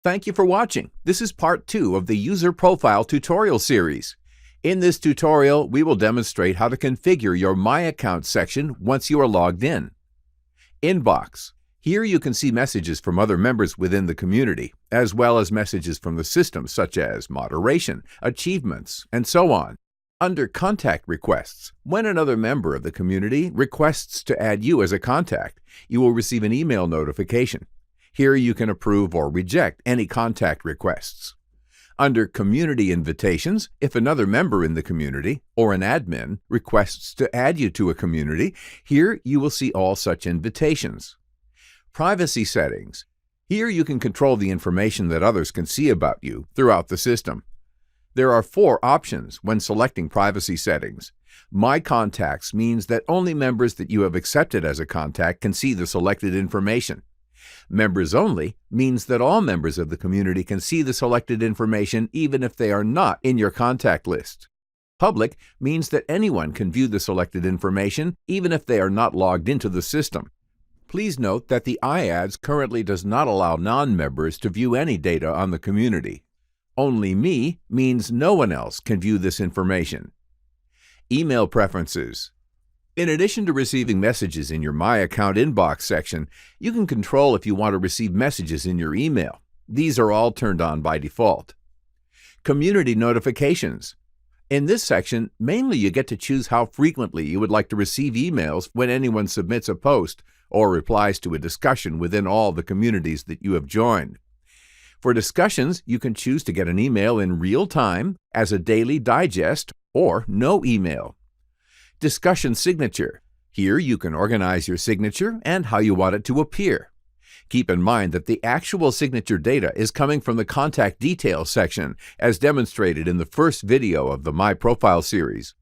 Thank you for watching. This is part 2 of the User Profile tutorial series. In this tutorial, we will demonstrate how to configure your My Account section once you are logged in. Inbox. Here you can see messages from other members within the community, as well as messages from the system such as moderation, achievements, and so on. Under Contact Requests, when another member of the community requests to add you as a contact, you will receive an email notification. Here you can approve or reject any contact requests. Under Community Invitations, if another member in the community or an admin requests to add you to a community, here you will see all such invitations. Privacy Settings. Here you can control the information that others can see about you throughout the system. There are 4 options when selecting privacy settings. My Contacts means that only members that you have accepted as a contact can see the selected information. Members Only means that all members of the community can see the selected information even if they are not in your contact list. Public means that anyone can view the selected information even if they are not logged into the system. Please note that the iADS currently does not allow non-members to view any data on the community. Only Me means no one else can view this information. Email Preferences. In addition to receiving messages in your My Account inbox section, you can control if you want to receive messages in your email. These are all turned on by default. Community Notifications. In this section, mainly you get to choose how frequently you would like to receive emails when anyone submits a post or replies to a discussion within all the communities that you have joined. For discussions, you can choose to get an email in real time, as a daily digest, or no email. Discussion Signature. Here you can organize your signature and how you want it to appear. Keep in mind that the actual signature data is coming from the Contact Details section, as demonstrated in the first video of the My Profile series.